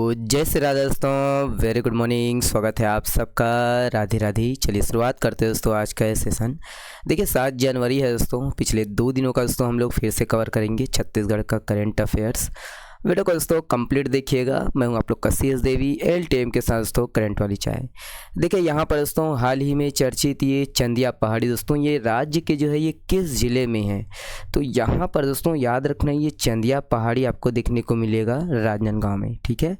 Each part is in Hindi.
जय श्री राधे दोस्तों, वेरी गुड मॉर्निंग। स्वागत है आप सबका। राधे राधे। चलिए शुरुआत करते हैं दोस्तों आज का सेशन। देखिए 7 जनवरी है दोस्तों। पिछले 2 दिनों का दोस्तों हम लोग फिर से कवर करेंगे छत्तीसगढ़ का करंट अफेयर्स। वीडियो को दोस्तों कंप्लीट देखिएगा। मैं हूं आप लोग का CS देवी LTM के साथ दोस्तों करंट वाली चाय। देखिए यहाँ पर दोस्तों हाल ही में चर्चित ये चंदिया पहाड़ी दोस्तों, ये राज्य के जो है ये किस ज़िले में है, तो यहाँ पर दोस्तों याद रखना ये चंदिया पहाड़ी आपको देखने को मिलेगा राजनांदगांव में। ठीक है,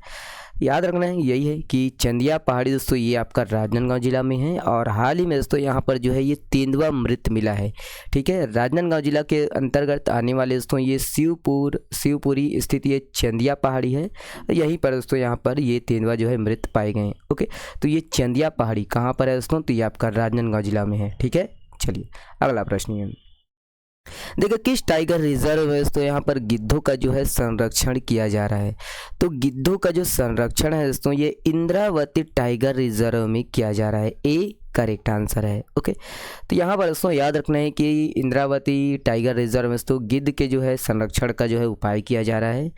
याद रखना है यही है कि चंदिया पहाड़ी दोस्तों ये आपका राजनांदगांव जिला में है। और हाल ही में दोस्तों यहाँ पर जो है ये तेंदुआ मृत मिला है। ठीक है, राजनांदगांव जिला के अंतर्गत आने वाले दोस्तों ये शिवपुरी स्थित ये चंदिया पहाड़ी है। यहीं पर दोस्तों यहाँ पर ये तेंदुआ जो है मृत पाए गए हैं। ओके, तो ये चंदिया पहाड़ी कहाँ पर है दोस्तों, तो ये आपका राजनांदगांव जिला में है। ठीक है, चलिए अगला प्रश्न है। देखिए किस टाइगर रिजर्व में दोस्तों यहाँ पर गिद्धों का जो है संरक्षण किया जा रहा है, तो गिद्धों का जो संरक्षण है दोस्तों ये इंद्रावती टाइगर रिजर्व में किया जा रहा है। ए करेक्ट आंसर है। ओके, तो यहाँ पर दोस्तों याद रखना है कि इंद्रावती टाइगर रिजर्व में दोस्तों गिद्ध के जो है संरक्षण का जो है उपाय किया जा रहा है।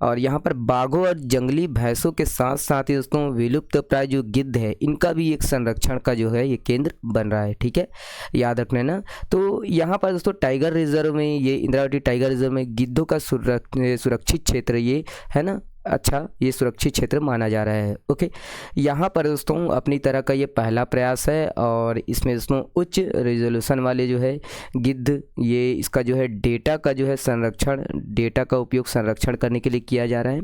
और यहाँ पर बाघों और जंगली भैंसों के साथ साथ ही दोस्तों विलुप्त प्राय जो गिद्ध है इनका भी एक संरक्षण का जो है ये केंद्र बन रहा है। ठीक है, याद रखना है ना। तो यहाँ पर दोस्तों टाइगर रिजर्व में ये इंद्रावती टाइगर रिजर्व में गिद्धों का सुरक्षित क्षेत्र ये है ना। अच्छा, ये सुरक्षित क्षेत्र माना जा रहा है। ओके, यहाँ पर दोस्तों अपनी तरह का ये पहला प्रयास है और इसमें दोस्तों उच्च रेजोल्यूशन वाले जो है गिद्ध ये इसका जो है डेटा का जो है संरक्षण, डेटा का उपयोग संरक्षण करने के लिए किया जा रहा है।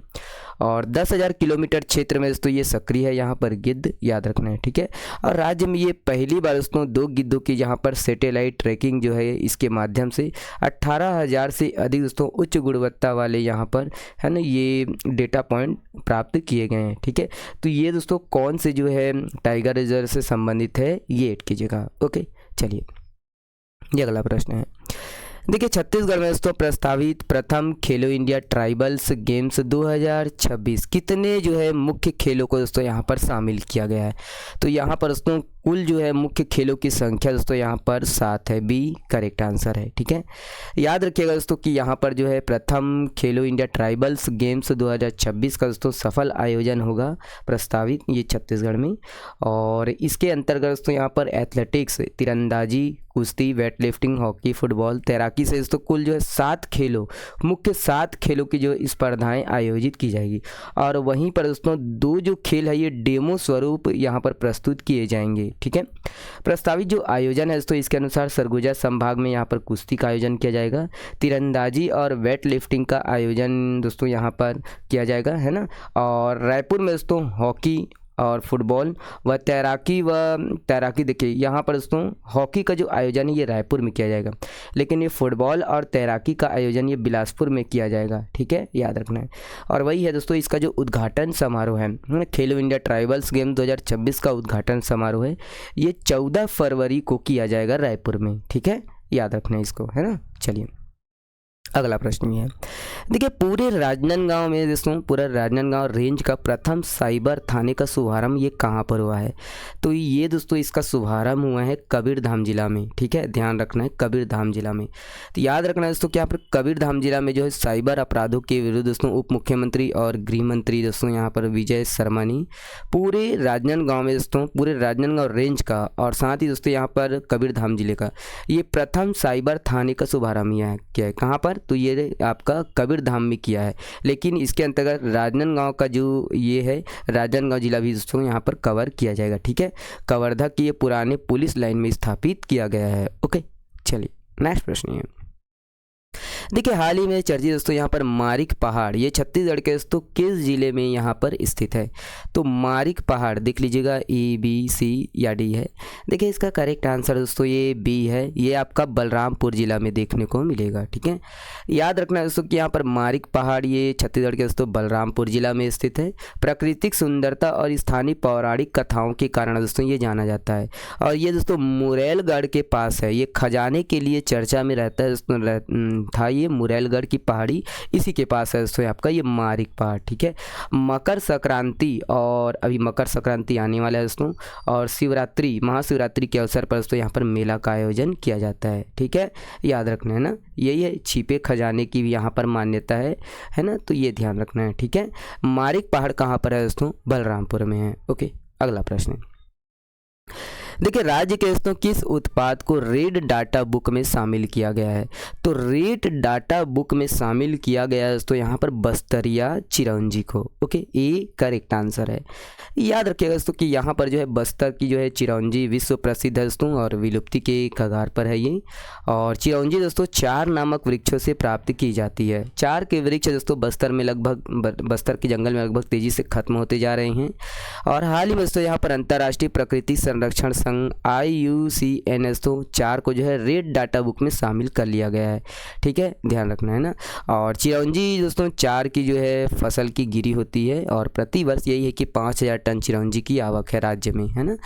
और 10,000 किलोमीटर क्षेत्र में दोस्तों ये सक्रिय है यहाँ पर गिद्ध, याद रखना है। ठीक है, और राज्य में ये पहली बार दोस्तों 2 गिद्धों की यहाँ पर सैटेलाइट ट्रैकिंग जो है इसके माध्यम से 18,000 से अधिक दोस्तों उच्च गुणवत्ता वाले यहाँ पर है ना ये डेटा पॉइंट प्राप्त किए गए हैं। ठीक है, तो ये दोस्तों कौन से जो है टाइगर रिजर्व से संबंधित है ये ऐड कीजिएगा। ओके, चलिए ये अगला प्रश्न है। देखिए छत्तीसगढ़ में दोस्तों प्रस्तावित प्रथम खेलो इंडिया ट्राइबल्स गेम्स 2026 कितने जो है मुख्य खेलों को दोस्तों यहाँ पर शामिल किया गया है, तो यहाँ पर दोस्तों कुल जो है मुख्य खेलों की संख्या दोस्तों यहाँ पर 7 है। बी करेक्ट आंसर है। ठीक है, याद रखिएगा दोस्तों कि यहाँ पर जो है प्रथम खेलो इंडिया ट्राइबल्स गेम्स 2026 का दोस्तों सफल आयोजन होगा प्रस्तावित ये छत्तीसगढ़ में। और इसके अंतर्गत दोस्तों यहाँ पर एथलेटिक्स, तीरंदाजी, कुश्ती, वेट लिफ्टिंग, हॉकी, फुटबॉल, तैराकी से दोस्तों कुल जो है 7 खेलों, मुख्य 7 खेलों की जो स्पर्धाएं आयोजित की जाएगी। और वहीं पर दोस्तों 2 जो खेल है ये डेमो स्वरूप यहाँ पर प्रस्तुत किए जाएंगे। ठीक है, प्रस्तावित जो आयोजन है दोस्तों इसके अनुसार सरगुजा संभाग में यहाँ पर कुश्ती का आयोजन किया जाएगा, तीरंदाजी और वेट लिफ्टिंग का आयोजन दोस्तों यहाँ पर किया जाएगा है ना। और रायपुर में दोस्तों हॉकी और फुटबॉल व तैराकी देखिए यहाँ पर दोस्तों हॉकी का जो आयोजन है ये रायपुर में किया जाएगा, लेकिन ये फुटबॉल और तैराकी का आयोजन ये बिलासपुर में किया जाएगा। ठीक है, याद रखना है। और वही है दोस्तों इसका जो उद्घाटन समारोह है खेलो इंडिया ट्राइबल्स गेम 2026 का उद्घाटन समारोह है ये 14 फरवरी को किया जाएगा रायपुर में। ठीक है, याद रखना है इसको है ना। चलिए अगला प्रश्न ये है। देखिए पूरे राजनांदगांव में दोस्तों पूरा राजनांदगांव रेंज का प्रथम साइबर थाने का शुभारंभ ये कहाँ पर हुआ है, तो ये दोस्तों इसका शुभारंभ हुआ है कबीरधाम जिला में। ठीक है, ध्यान रखना है कबीरधाम जिला में। तो याद रखना है दोस्तों कि यहाँ पर कबीरधाम जिला में जो है साइबर अपराधों के विरुद्ध दोस्तों उप मुख्यमंत्री और गृह मंत्री दोस्तों यहाँ पर विजय शर्मा ने पूरे राजनांदगांव में दोस्तों पूरे राजनांदगांव रेंज का और साथ ही दोस्तों यहाँ पर कबीरधाम जिले का ये प्रथम साइबर थाने का शुभारंभ किया है। कहाँ पर, तो ये आपका कबीरधाम में किया है, लेकिन इसके अंतर्गत राजनांदगांव का जो ये है राजनांदगांव जिला भी दोस्तों यहाँ पर कवर किया जाएगा। ठीक है, कवर्धा की ये पुराने पुलिस लाइन में स्थापित किया गया है। ओके, चलिए नेक्स्ट प्रश्न है। देखिए हाल ही में चर्चित दोस्तों यहाँ पर मारिक पहाड़ ये छत्तीसगढ़ के दोस्तों किस जिले में यहाँ पर स्थित है, तो मारिक पहाड़ देख लीजिएगा A B C या D है। देखिए इसका करेक्ट आंसर दोस्तों ये B है, ये आपका बलरामपुर जिला में देखने को मिलेगा। ठीक है, याद रखना है दोस्तों कि यहाँ पर मारिक पहाड़ ये छत्तीसगढ़ के दोस्तों बलरामपुर जिला में स्थित है। प्राकृतिक सुंदरता और स्थानीय पौराणिक कथाओं के कारण दोस्तों ये जाना जाता है। और ये दोस्तों मुरैलगढ़ के पास है, ये खजाने के लिए चर्चा में रहता है दोस्तों था ये ये मुरैलगढ़ की पहाड़ी, इसी के पास है दोस्तों आपका ये मारिक पहाड़। ठीक है, मकर संक्रांति, और अभी मकर संक्रांति आने वाला है दोस्तों, और शिवरात्रि, महाशिवरात्रि के अवसर पर दोस्तों यहाँ पर मेला का आयोजन किया जाता है। ठीक है, याद रखना है ना, यही है, छिपे खजाने की भी यहाँ पर मान्यता है ना, तो ये ध्यान रखना है। ठीक है, मारिक पहाड़ कहाँ पर है दोस्तों? बलरामपुर में है। ओके, अगला प्रश्न देखिए, राज्य के दोस्तों किस उत्पाद को रेड डाटा बुक में शामिल किया गया है? तो रेड डाटा बुक में शामिल किया गया है दोस्तों यहाँ पर बस्तरिया चिरौंजी को। ओके, ये करेक्ट आंसर है। याद रखिएगा दोस्तों कि यहाँ पर जो है बस्तर की जो है चिरौंजी विश्व प्रसिद्ध है दोस्तों, और विलुप्ति के कगार पर है ये। और चिरौंजी दोस्तों 4 नामक वृक्षों से प्राप्त की जाती है। 4 के वृक्ष दोस्तों बस्तर में लगभग, बस्तर के जंगल में लगभग तेजी से खत्म होते जा रहे हैं। और हाल ही में दोस्तों यहाँ पर अंतर्राष्ट्रीय प्रकृति संरक्षण संघ IUCN तो 4 को जो है रेड डाटा बुक में शामिल कर लिया गया है। ठीक है, ध्यान रखना है ना। और चिरौंजी दोस्तों 4 की जो है फसल की गिरी होती है, और प्रति वर्ष यही है कि 5000 टन चिरौंजी की आवक है राज्य में, है ना।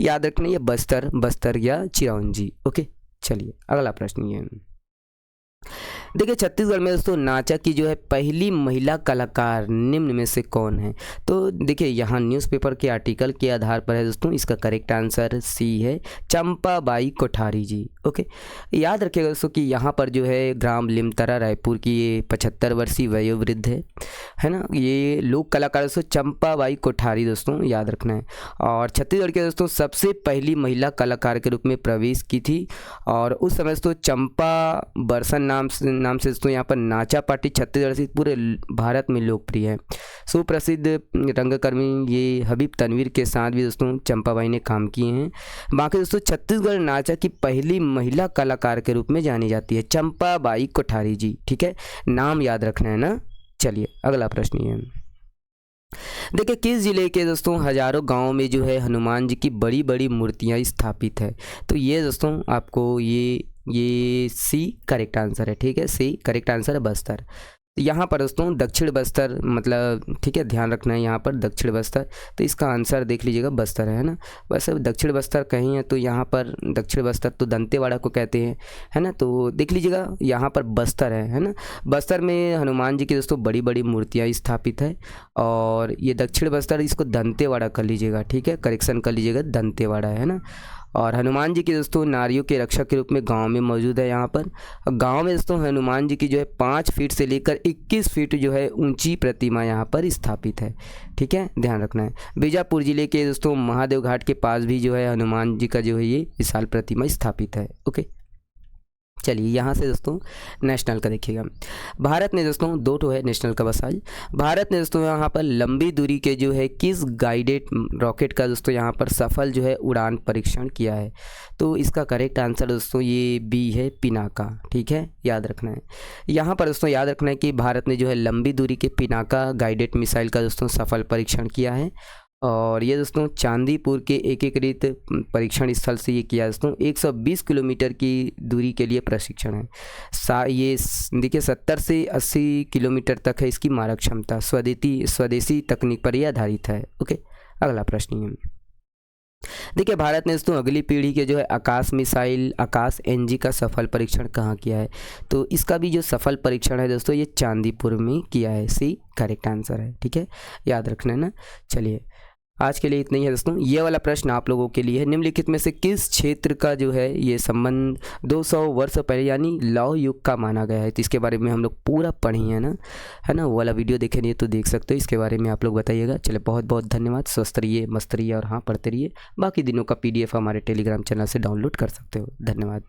याद रखना ये बस्तर या चिरौंजी। ओके, चलिए अगला प्रश्न ये देखिए, छत्तीसगढ़ में दोस्तों नाचा की जो है पहली महिला कलाकार निम्न में से कौन है? तो देखिए यहाँ न्यूज़पेपर के आर्टिकल के आधार पर है दोस्तों, इसका करेक्ट आंसर सी है, चंपाबाई कोठारी जी। ओके, याद रखिएगा दोस्तों कि यहाँ पर जो है ग्राम लिमतरा रायपुर की ये 75 वर्षीय वयोवृद्ध है ना, ये लोक कलाकार दोस्तों चंपाबाई कोठारी दोस्तों, याद रखना है। और छत्तीसगढ़ के दोस्तों सबसे पहली महिला कलाकार के रूप में प्रवेश की थी, और उस समय दोस्तों चंपा बरसन नाम से दोस्तों यहाँ पर नाचा पार्टी छत्तीसगढ़ से पूरे भारत में लोकप्रिय है। सुप्रसिद्ध रंगकर्मी ये हबीब तनवीर के साथ भी दोस्तों चंपाबाई ने काम किए हैं। बाकी दोस्तों छत्तीसगढ़ नाचा की पहली महिला कलाकार के रूप में जानी जाती है चंपाबाई कोठारी जी। ठीक है, नाम याद रखना है ना। चलिए अगला प्रश्न ये देखिए, किस जिले के दोस्तों हजारों गांवों में जो है हनुमान जी की बड़ी बड़ी मूर्तियां स्थापित है? तो ये दोस्तों आपको ये सी करेक्ट आंसर है। ठीक है, सी करेक्ट आंसर है, बस्तर। यहाँ पर दोस्तों दक्षिण बस्तर, मतलब ठीक है, ध्यान रखना है यहाँ पर दक्षिण बस्तर, तो इसका आंसर देख लीजिएगा बस्तर है ना। वैसे दक्षिण बस्तर कहीं है तो यहाँ पर दक्षिण बस्तर तो दंतेवाड़ा को कहते हैं, है ना, तो देख लीजिएगा यहाँ पर बस्तर है ना। बस्तर में हनुमान जी की दोस्तों बड़ी बड़ी मूर्तियाँ स्थापित है, और ये दक्षिण बस्तर, इसको दंतेवाड़ा कर लीजिएगा। ठीक है, करेक्शन कर लीजिएगा, दंतेवाड़ा है ना। और हनुमान जी की दोस्तों नारियों के रक्षक के रूप में गांव में मौजूद है। यहाँ पर गांव में दोस्तों हनुमान जी की जो है 5 फीट से लेकर 21 फीट जो है ऊंची प्रतिमा यहाँ पर स्थापित है। ठीक है, ध्यान रखना है। बीजापुर जिले के दोस्तों महादेव घाट के पास भी जो है हनुमान जी का जो है ये विशाल प्रतिमा स्थापित है। ओके, चलिए यहाँ से दोस्तों नेशनल का देखिएगा। भारत ने दोस्तों 2 है नेशनल का बस आज। भारत ने दोस्तों यहाँ पर लंबी दूरी के जो है किस गाइडेड रॉकेट का दोस्तों यहाँ पर सफल जो है उड़ान परीक्षण किया है? तो इसका करेक्ट आंसर दोस्तों ये बी है, पिनाका। ठीक है, याद रखना है। यहाँ पर दोस्तों याद रखना है कि भारत ने जो है लंबी दूरी के पिनाका गाइडेड मिसाइल का दोस्तों सफल परीक्षण किया है, और ये दोस्तों चांदीपुर के एकीकृत परीक्षण स्थल से ये किया दोस्तों। 120 किलोमीटर की दूरी के लिए प्रशिक्षण है। ये देखिए 70 से 80 किलोमीटर तक है इसकी मारक क्षमता। स्वदेशी तकनीक पर यह आधारित है। ओके, अगला प्रश्न है देखिए, भारत ने दोस्तों अगली पीढ़ी के जो है आकाश मिसाइल आकाश NG का सफल परीक्षण कहाँ किया है? तो इसका भी जो सफल परीक्षण है दोस्तों ये चांदीपुर में किया है। सी करेक्ट आंसर है। ठीक है, याद रखना है ना। चलिए आज के लिए इतना ही है दोस्तों। ये वाला प्रश्न आप लोगों के लिए है, निम्नलिखित में से किस क्षेत्र का जो है ये संबंध 200 वर्ष पहले यानी लौह युग का माना गया है? तो इसके बारे में हम लोग पूरा पढ़े हैं ना, है ना। वो वाला वीडियो देखे नहीं तो देख सकते हो, इसके बारे में आप लोग बताइएगा। चले बहुत बहुत धन्यवाद। स्वस्थ रहिए, मस्त रहिए, और हाँ पढ़ते रहिए। बाकी दिनों का PDF हमारे टेलीग्राम चैनल से डाउनलोड कर सकते हो। धन्यवाद।